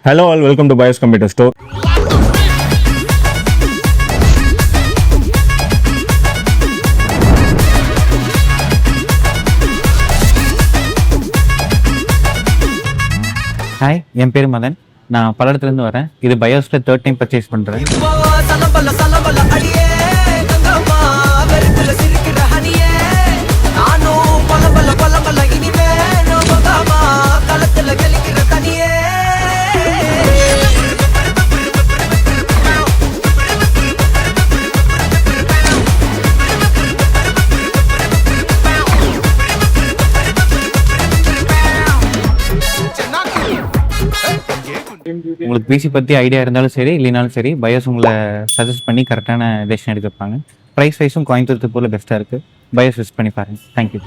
Hello all, welcome to BYOS Computer Store. Hi, என் பேர் மதன். நான் பல்லடத்துலேருந்து வரேன். இது பயோஸில் தேர்ட் டைம் பர்ச்சேஸ் பண்ணுறேன். உங்களுக்கு பிசி பற்றி ஐடியா இருந்தாலும் சரி இல்லைனாலும் சரி, பயோஸ் உங்களை சஜஸ்ட் பண்ணி கரெக்டான டெசிஷன் எடுக்க வைப்பாங்க. ப்ரைஸ் வைஸும் கோயம்புத்தூர் போல் பெஸ்ட்டாக இருக்குது. பயோஸ் யூஸ் பண்ணி பாருங்கள். தேங்க்யூ.